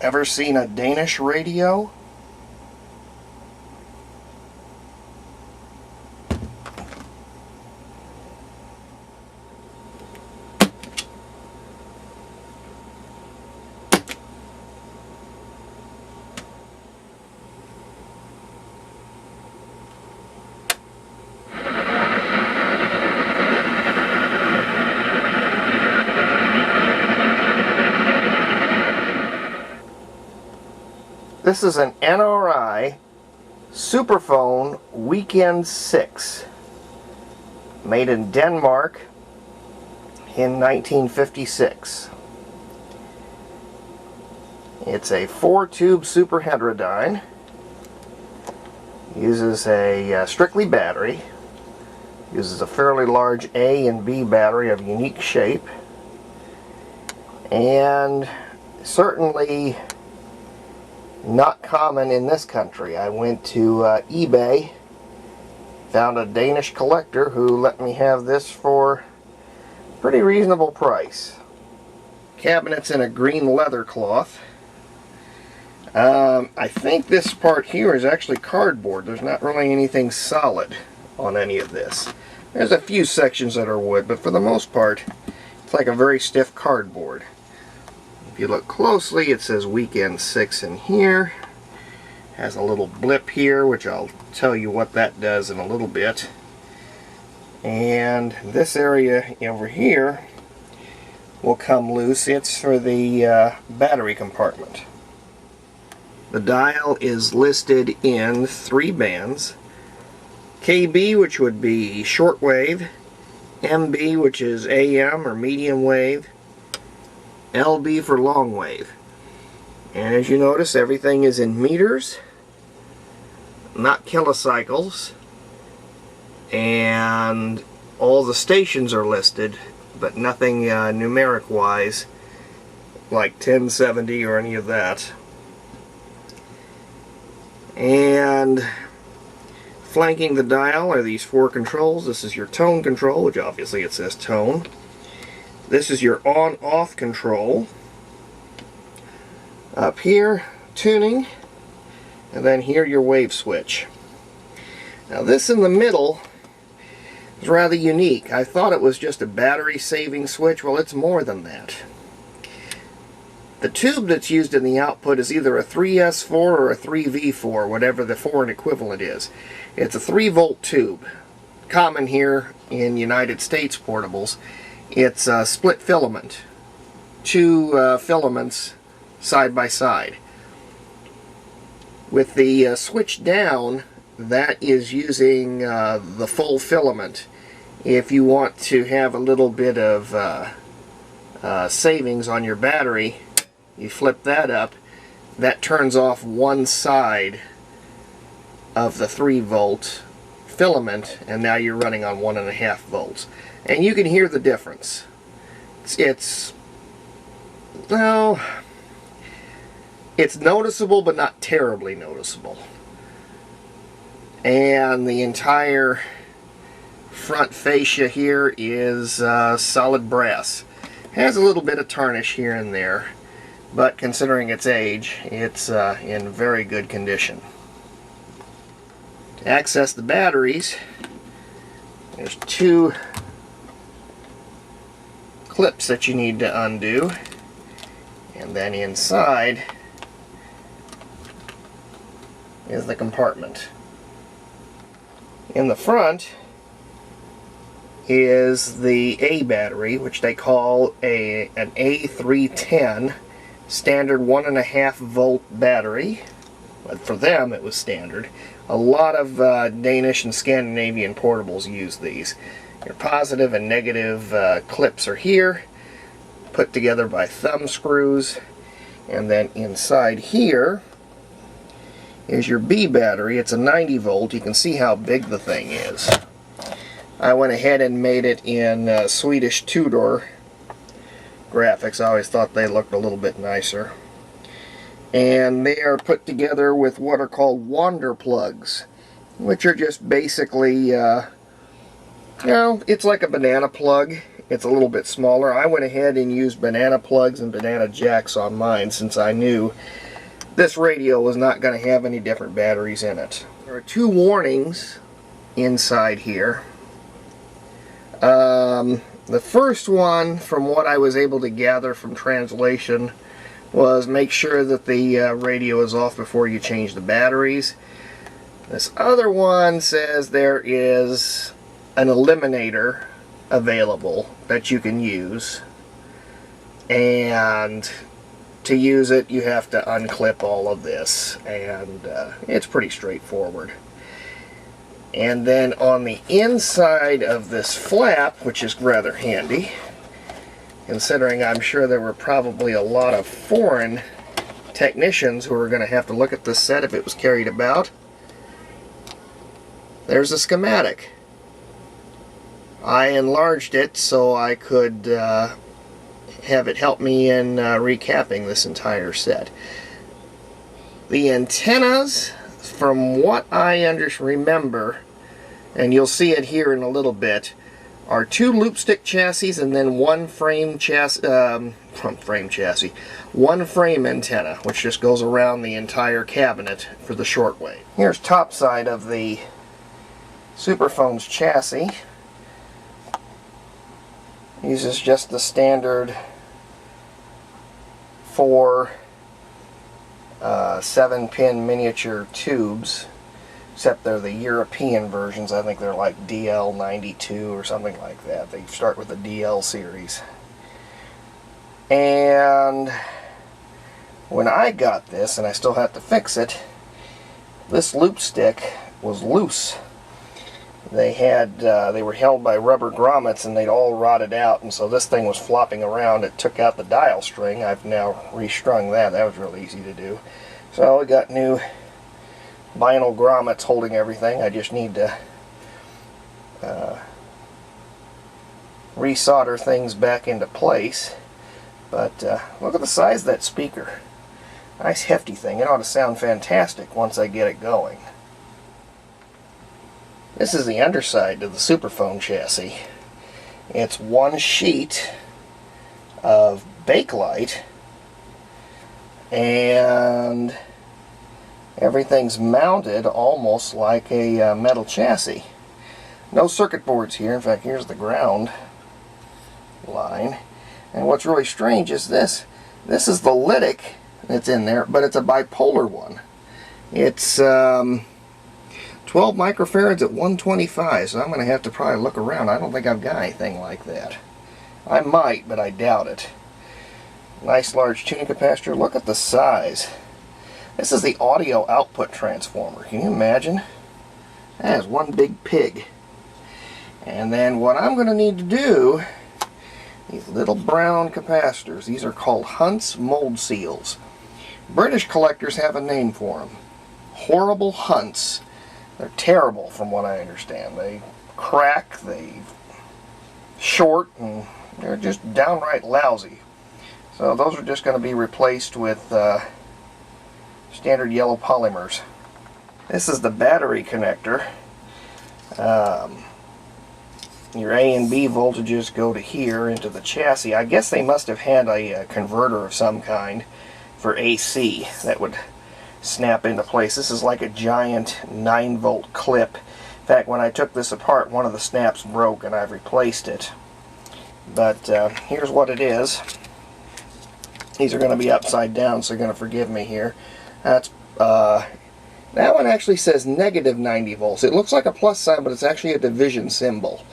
Ever seen a Danish radio? This is an NRI Superphone Weekend 6, made in Denmark in 1956. It's a 4-tube super heterodyne, uses a strictly battery, uses a fairly large A and B battery of unique shape, and certainly not common in this country. I went to eBay, found a Danish collector who let me have this for a pretty reasonable price. Cabinet's in a green leather cloth. I think this part here is actually cardboard. There's not really anything solid on any of this. There's a few sections that are wood, but for the most part it's like a very stiff cardboard. If you look closely, it says Weekend 6 in here. Has a little blip here, which I'll tell you what that does in a little bit. And this area over here will come loose. It's for the battery compartment. The dial is listed in 3 bands. KB, which would be shortwave, MB, which is AM or medium wave, LB for long wave. And as you notice, everything is in meters, not kilocycles, and all the stations are listed, but nothing numeric wise like 1070 or any of that. And flanking the dial are these 4 controls. This is your tone control, which obviously it says tone. This is your on-off control. Up here, tuning, and then here your wave switch. Now this in the middle is rather unique. I thought it was just a battery saving switch. Well, it's more than that. The tube that's used in the output is either a 3S4 or a 3V4, whatever the foreign equivalent is. It's a 3-volt tube, common here in United States portables. It's a split filament, 2 filaments side by side. With the switch down, that is using the full filament. If you want to have a little bit of savings on your battery, you flip that up. That turns off one side of the 3-volt filament, and now you're running on 1.5 volts. And you can hear the difference. Well, it's noticeable, but not terribly noticeable. And the entire front fascia here is solid brass. Has a little bit of tarnish here and there, but considering its age, it's in very good condition. To access the batteries, there's 2 clips that you need to undo, and then inside is the compartment. In the front is the A battery, which they call an A310 standard 1.5 volt battery, but for them it was standard. A lot of Danish and Scandinavian portables use these. Your positive and negative clips are here, put together by thumb screws, and then inside here is your B battery. It's a 90 volt. You can see how big the thing is. I went ahead and made it in Swedish Tudor graphics. I always thought they looked a little bit nicer. And they are put together with what are called wander plugs, which are just basically, you know, it's like a banana plug, it's a little bit smaller. I went ahead and used banana plugs and banana jacks on mine since I knew this radio was not going to have any different batteries in it. There are two warnings inside here. The first one, from what I was able to gather from translation, was make sure that the radio is off before you change the batteries. This other one says there is an eliminator available that you can use, and to use it you have to unclip all of this, and it's pretty straightforward. And then on the inside of this flap, which is rather handy, considering I'm sure there were probably a lot of foreign technicians who were going to have to look at this set if it was carried about, there's a schematic. I enlarged it so I could have it help me in recapping this entire set. The antennas, from what I remember, and you'll see it here in a little bit, are two loopstick chassis and then one frame chassis, one frame antenna, which just goes around the entire cabinet for the shortwave. Here's top side of the Superphone's chassis. Uses just the standard 4 7-pin miniature tubes, except they're the European versions. I think they're like DL92 or something like that. They start with the DL series. And when I got this, and I still have to fix it, this loop stick was loose. They were held by rubber grommets and they'd all rotted out, and so this thing was flopping around. It took out the dial string. I've now restrung that. That was really easy to do. So we got new vinyl grommets holding everything. I just need to resolder things back into place. But look at the size of that speaker. Nice hefty thing. It ought to sound fantastic once I get it going. This is the underside of the Superphone chassis. It's one sheet of Bakelite, and everything's mounted almost like a metal chassis. No circuit boards here. In fact, here's the ground line. And what's really strange is this. This is the Lytic that's in there, but it's a bipolar one. It's 12 microfarads at 125, so I'm going to have to probably look around. I don't think I've got anything like that. I might, but I doubt it. Nice large tuning capacitor. Look at the size. This is the audio output transformer. Can you imagine? That is one big pig. And then what I'm going to need to do, these little brown capacitors, these are called Hunt's mold seals. British collectors have a name for them. Horrible Hunts. They're terrible from what I understand. They crack, they short, and they're just downright lousy. So those are just going to be replaced with standard yellow polymers. This is the battery connector. Your A and B voltages go to here into the chassis. I guess they must have had a converter of some kind for AC that would snap into place. This is like a giant 9-volt clip. In fact, when I took this apart, one of the snaps broke and I've replaced it. But here's what it is. These are going to be upside down, so you're going to forgive me here. That's that one actually says negative 90 volts. It looks like a plus sign, but it's actually a division symbol.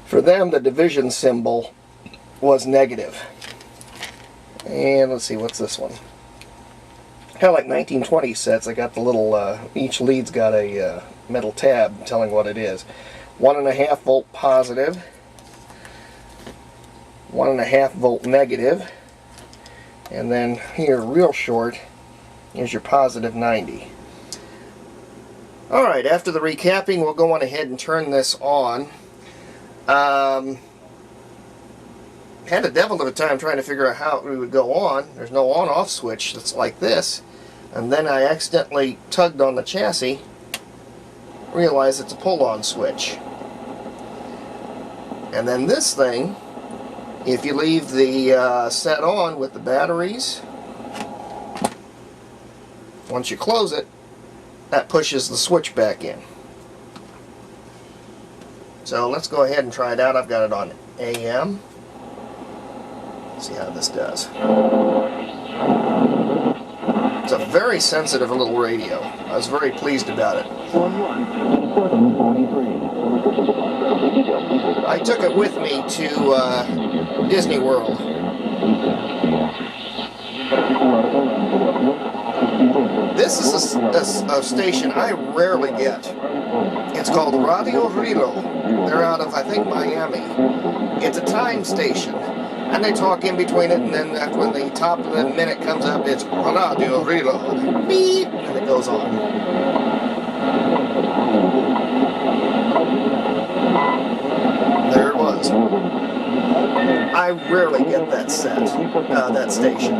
For them, the division symbol was negative. And let's see, what's this one? Kind of like 1920 sets. I got the little, each lead's got a metal tab telling what it is. 1.5 volt positive, 1.5 volt negative, and then here, real short, is your positive 90. Alright, after the recapping, we'll go on ahead and turn this on. Had a devil of a time trying to figure out how it would go on. There's no on-off switch that's like this. And then I accidentally tugged on the chassis, realized it's a pull-on switch. And then this thing If you leave the set on with the batteries, once you close it, that pushes the switch back in. So let's go ahead and try it out. I've got it on AM. Let's see how this does. It's a very sensitive little radio. I was very pleased about it. I took it with me to Disney World. This is a station I rarely get. It's called Radio Rilo. They're out of, I think, Miami. It's a time station. And they talk in between it, and then when the top of the minute comes up, it's Radio Rilo. Beep! And it goes on. There it was. I rarely get that that station.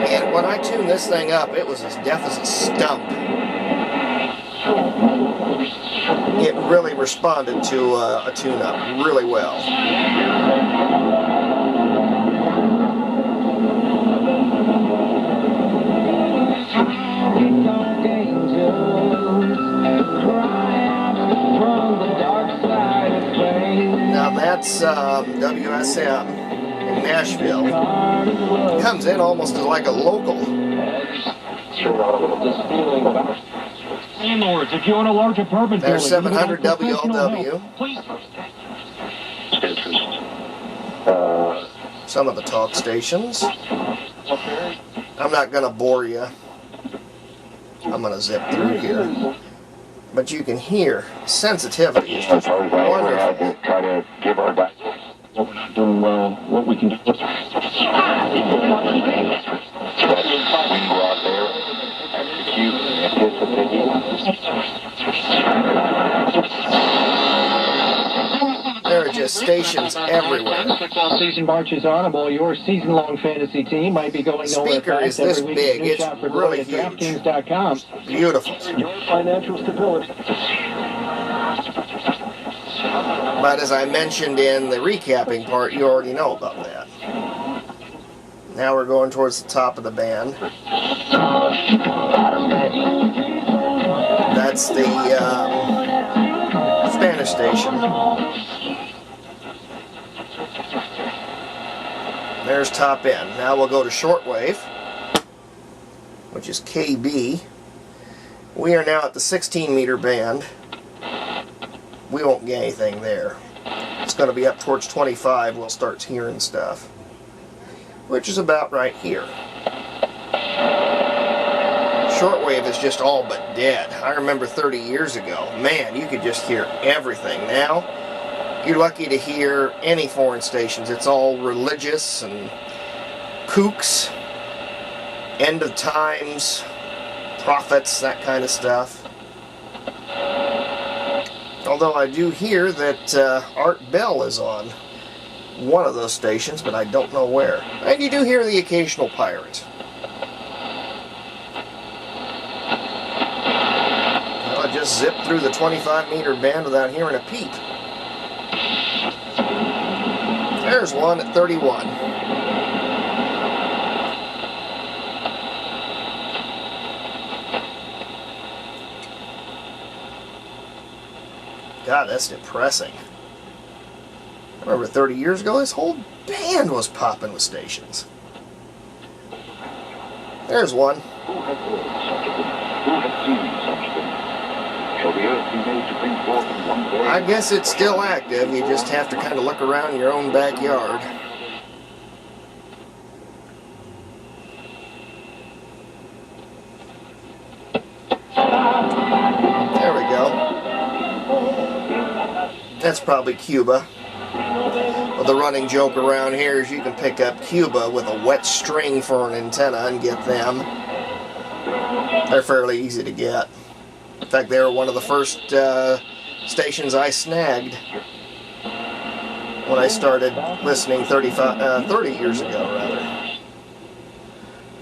And when I tuned this thing up, it was as deaf as a stump. It really responded to a tune-up really well. Now that's WSM in Nashville. It comes in almost like a local. Landlords, if you own a large apartment building, there's 700 WLW. Some of the talk stations. I'm not going to bore you. I'm going to zip through here. But you can hear sensitivity is just wonderful. Try to give our guys what we're not doing well, what we can do. We can go out there, execute, anticipate. There are just stations everywhere. Football season marches on, and while your season-long fantasy team might be going nowhere speaker is this big. It's really huge. DraftKings.com. Beautiful. Your financial stability. But as I mentioned in the recapping part, you already know about that. Now we're going towards the top of the band. That's the Spanish station. There's top end. Now we'll go to shortwave, which is KB. We are now at the 16-meter band. We won't get anything there. It's going to be up towards 25. We'll start hearing stuff, which is about right here. Shortwave is just all but dead. I remember 30 years ago, man, you could just hear everything. Now, you're lucky to hear any foreign stations. It's all religious and kooks, end of times, prophets, that kind of stuff. Although I do hear that Art Bell is on one of those stations, but I don't know where. And you do hear the occasional pirate. Well, I just zipped through the 25-meter band without hearing a peep. There's one at 31. God, that's depressing. I remember 30 years ago, this whole band was popping with stations. There's one. I guess it's still active. You just have to kind of look around your own backyard. There we go. That's probably Cuba. Well, the running joke around here is you can pick up Cuba with a wet string for an antenna and get them. They're fairly easy to get. In fact, they were one of the first stations I snagged when I started listening 30 years ago, rather.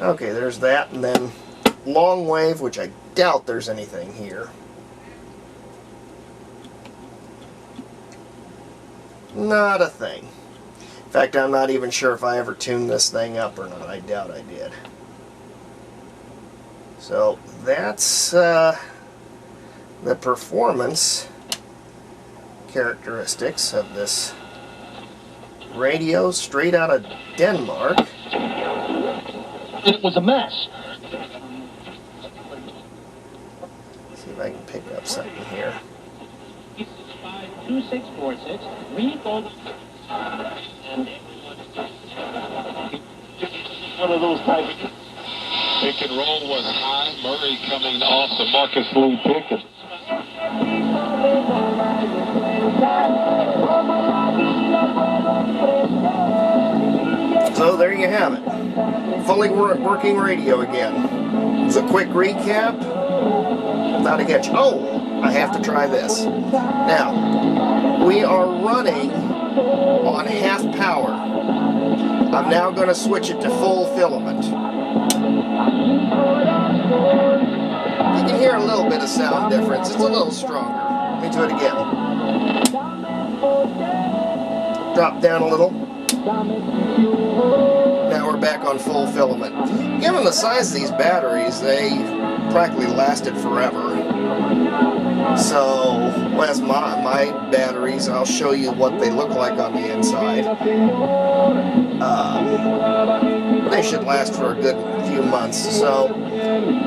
Okay, there's that, and then long wave, which I doubt there's anything here. Not a thing. In fact, I'm not even sure if I ever tuned this thing up or not. I doubt I did. So that's the performance characteristics of this radio straight out of Denmark. It was a mess. See if I can pick up something here. 2646. Refund. One of those type of... Pick and roll was high. Murray coming off the Marcus Lee pick. So there you have it. Fully working radio again. It's a quick recap. Not a catch. Oh, I have to try this. Now, we are running on half power. I'm now going to switch it to full filament. You can hear a little bit of sound difference. It's a little stronger. Let me do it again. Drop down a little. Now we're back on full filament. Given the size of these batteries, they practically lasted forever. So, as my batteries, I'll show you what they look like on the inside. They should last for a good few months. So,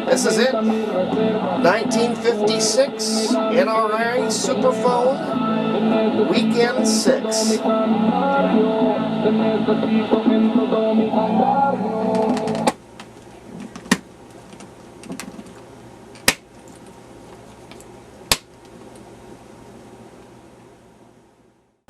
this is it. 1956 NRA Superphone Weekend 6.